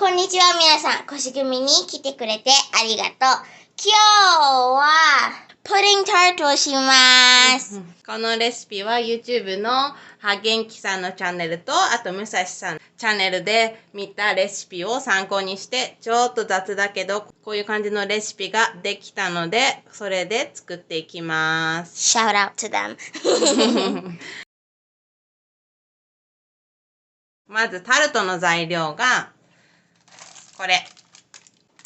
こんにちは皆さん、星組に来てくれてありがとう。今日はプディングタルトをします。このレシピは YouTube の元気さんのチャンネルと、あと武蔵さんのチャンネルで見たレシピを参考にして、ちょっと雑だけど、こういう感じのレシピができたので、それで作っていきます。Shout out to them. まずタルトの材料が、これ。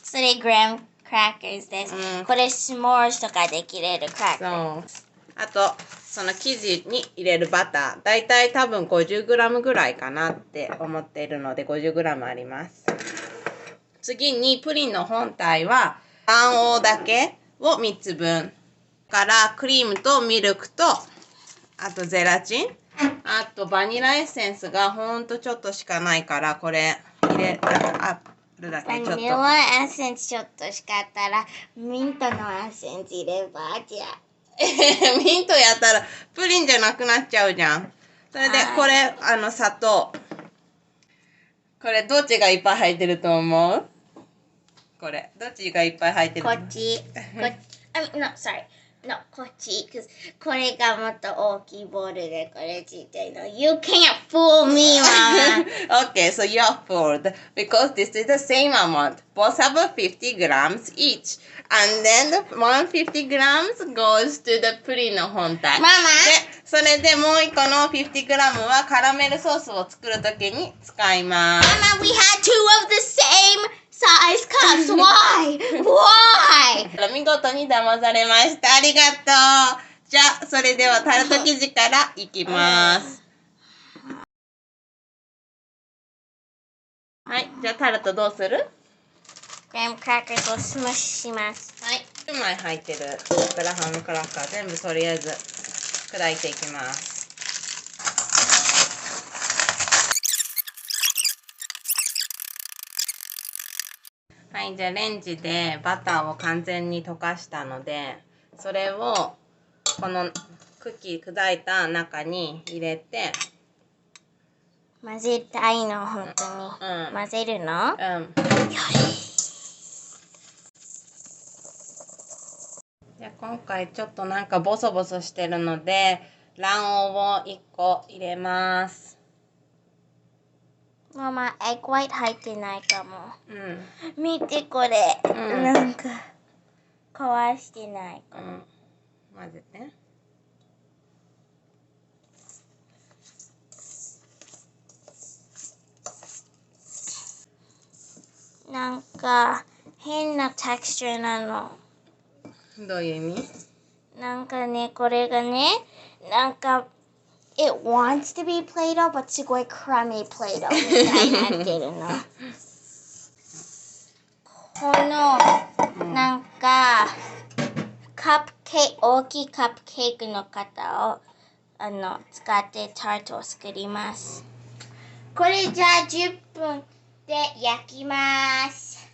それグラムクラッカーズです。これスモールとかで切れるクラッカー。そう。あと、その生地に入れるバター。だいたい多分 50g ぐらいかなって思っているので 50g あります。次にプリンの本体は卵黄だけを3つ分。からクリームとミルクと、あとゼラチン。あとバニラエッセンスがほんとちょっとしかないから、これ入れあるだけちょっと。バニラエッセンスちょっとしかあったら、ミントのエッセンス入れればじゃあ。ミントやったらプリンじゃなくなっちゃうじゃん。それでこれ砂糖。これどっちがいっぱい入ってると思う？これどっちがいっぱい入ってる？こっち。No, sorry. No, こっち。これがもっと大きいボールでこれちっちゃいの。You can't fool me, Mama. Okay, so you're fooled because this is the same amount. Both have 50 grams each. And then the 150 grams goes to the プリンの本体。ママで、それでもう一個の50 グラムはカラメルソースを作るときに使います。Mama, we had two of the same size cups. Why? Why? 見事に騙されました。ありがとう。じゃあ、それではタルト生地からいきます。はい、じゃあタルトどうする？グラムクラッカーとスマッシュします。はい、10枚入ってるグラハムクラッカー全部とりあえず砕いていきます。はい、じゃあレンジでバターを完全に溶かしたので、それをこのクッキー砕いた中に入れて、混ぜたいの、本当に。混ぜるの？よし。じゃあ今回ちょっとなんかボソボソしてるので、卵黄を1個入れます。ママ、エッグホワイト入ってないかも。見てこれ。なんか、壊してないかも。混ぜて。なんか、変なテクスチャーなの。どういう意味？なんかね、これがね、なんか、It wants to be Play-Doh, but すごいcrummy Play-Doh みたいになってるの。この、なんか、大きいカップケーキの型を、使ってタルトを作ります。これじゃあ10分で焼きます。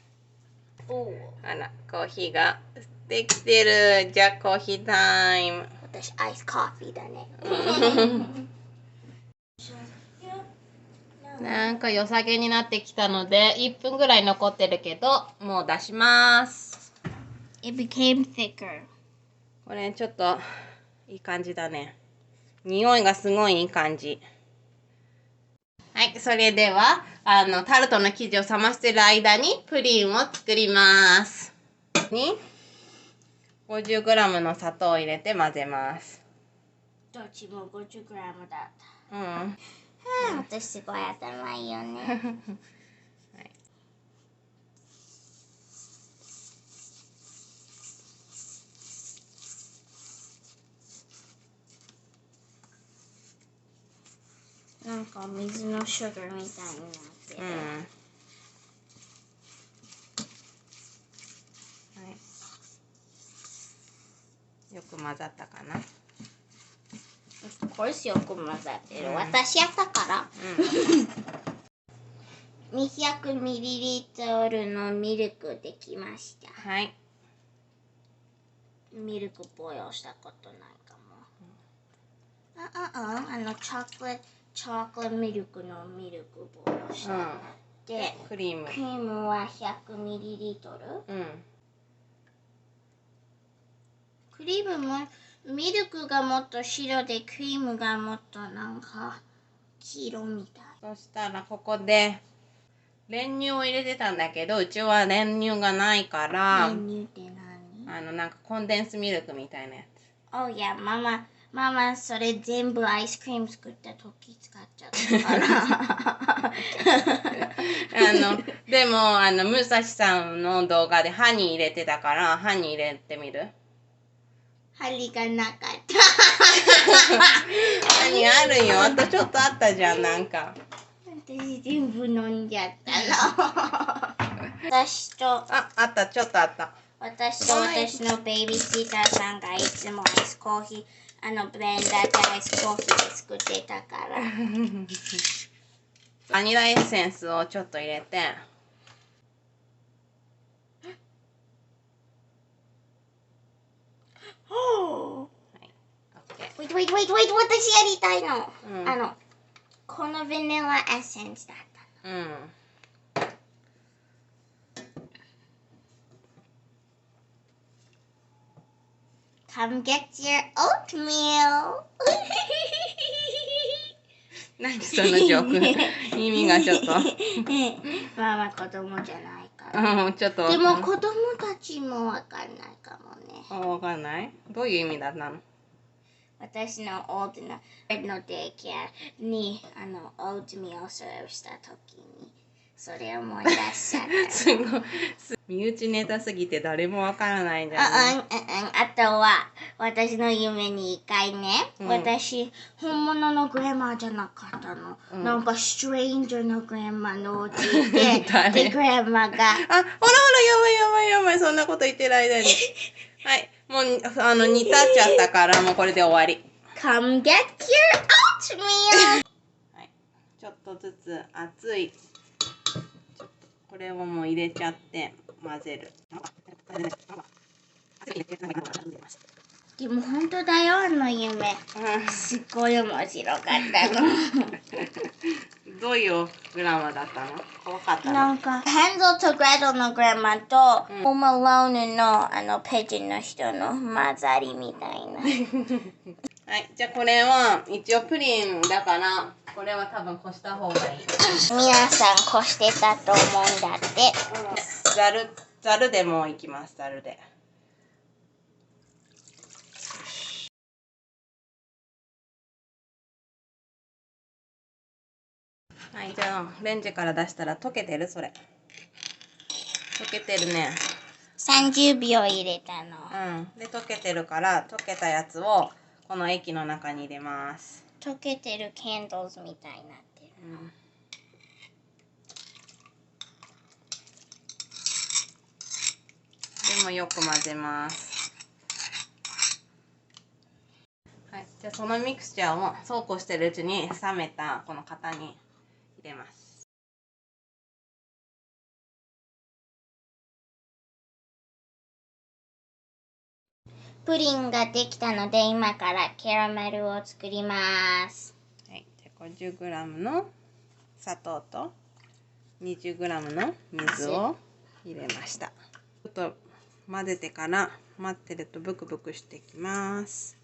あら、コーヒーができてる。じゃあコーヒータイム。私アイスコーヒーだね。なんか良さげになってきたので1分ぐらい残ってるけどもう出します。 It became thicker. これちょっといい感じだね。匂いがすごいいい感じ。はい、それではタルトの生地を冷ましてる間にプリンを作ります。に 50g の砂糖を入れて混ぜます。どっちも 50g だった。うん。私すごい頭いいよね。はい、なんか水のシュガーみたいになってる。はい、よく混ざったかな。Of course よく混ざってる。私やったから。200ml のミルクできました。はい。ミルクボイルしたことないかも。チョコレートミルクのミルクボイルした。で、クリーム。クリームは 100ml。うん。クリームもミルクがもっと白でクリームがもっとなんか黄色みたい。そしたらここで練乳を入れてたんだけど、うちは練乳がないから、練乳って何？なんかコンデンスミルクみたいなやつ。Oh yeah、ママそれ全部アイスクリーム作った時使っちゃったからでも武蔵さんの動画でハニー入れてたから、ハニー入れてみる？ハニーがなかったハニーあるよ。あとちょっとあったじゃん、なんか。私全部飲んじゃったの私とあった、ちょっとあった。私のベイビーシーターさんがいつもアイスコーヒー、ブレンダーでアイスコーヒーで作ってたからバニラエッセンスをちょっと入れて。Wait、私やりたいの、うん、このバニラエッセンスだったの。うん。Come get your oatmeal 何そのジョーク意味がちょっとママ子供じゃないからちょっとでも子供たちもわかんないかもね。わかんない？どういう意味だったの？私のオートのデイケアにオートミールをサーブした時にそれを思い出しちゃったすごい身内ネタすぎて誰もわからないんじゃない？あとは私の夢に一回ね、私本物のグラマーじゃなかったの、なんかストレンジャーのグラマーのお家ででグラマーがほらやばいそんなこと言ってる間にはいもう煮立っちゃったからもうこれで終わり。 Come get your oatmeal はい、ちょっとずつ熱いちょっとこれをもう入れちゃって混ぜる。でも本当だよ夢、すっごい面白かったのどういうグラマーだったの？怖かったの？なんかヘンゼルとグレーテルのグラマーと、ホームアローンのペジンの人の混ざりみたいなはい、じゃあこれは一応プリンだからこれは多分こした方がいい。皆さんこしてたと思うんだって。ざるでもいきます。ざるで。はい、じゃあレンジから出したら溶けてる？それ溶けてるね。30秒入れたの。で溶けてるから溶けたやつをこの液の中に入れます。溶けてるキャンドルズみたいになってる。でもよく混ぜます。はい、じゃあそのミクスチャーをそうこうしてるうちに冷めたこの型に入れます。プリンができたので今からキャラメルを作ります。はい、じゃあ 50g の砂糖と 20g の水を入れました。ちょっと混ぜてから待ってるとブクブクしてきます。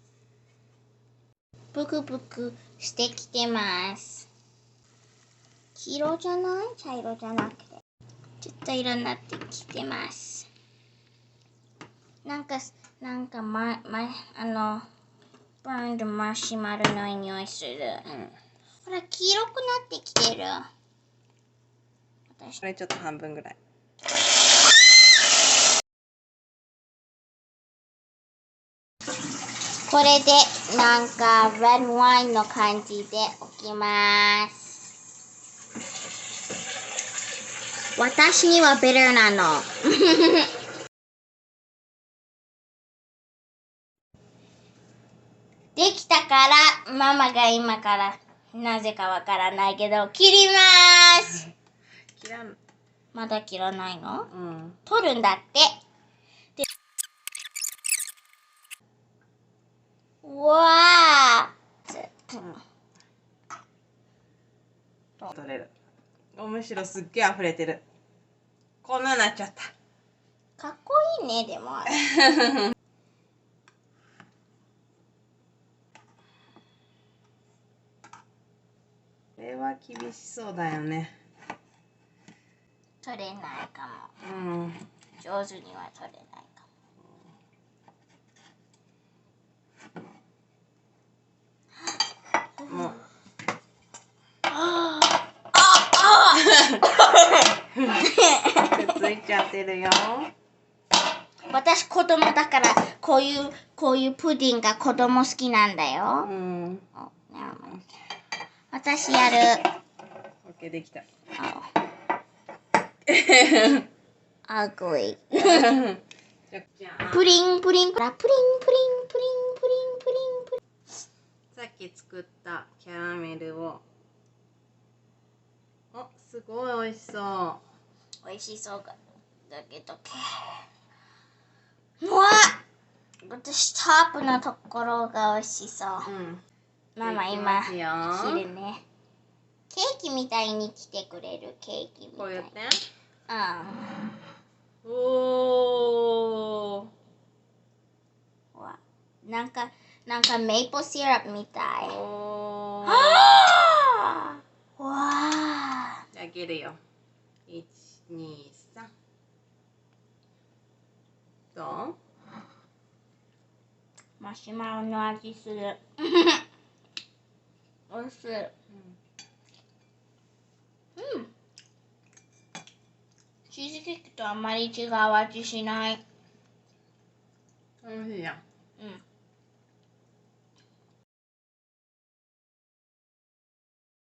ブクブクしてきてます。黄色じゃない？茶色じゃなくてちょっと色になってきてます。なんかバーンドマシュマロの匂いする。ほら黄色くなってきてる。これちょっと半分ぐらい。これでなんかレッドワインの感じで置きます。私にはビターなの。できたからママが今からなぜかわからないけど切ります。まだ切らないの？取るんだって。わー。取れる。むしろすっげえ溢れてる。こんななっちゃった。かっこいいね、でも。これは厳しそうだよね。取れないかも。うん。上手には取れないかも。もう。くっついちゃってるよ。私子供だからこういうプディンが子供好きなんだよ。うん。私やる。オッケー、できた。ugly。じゃあプリンプリン。プリンプリンプリンプリンプリンプリン。さっき作ったキャラメルを。お、すごい美味しそう。美味しそうだけど。うわっ、私トップのところが美味しそう。うん。ママ今切切るね。ケーキみたいに来てくれるケーキみたい。こうやって。うん。おー。わ、なんかメイプルシロップみたい。おー。わあ。じゃあ開けるよ。1、2、3。どう？マシュマロの味する。美味しい。チーズケーキとあまり違う味しない。美味しいやん。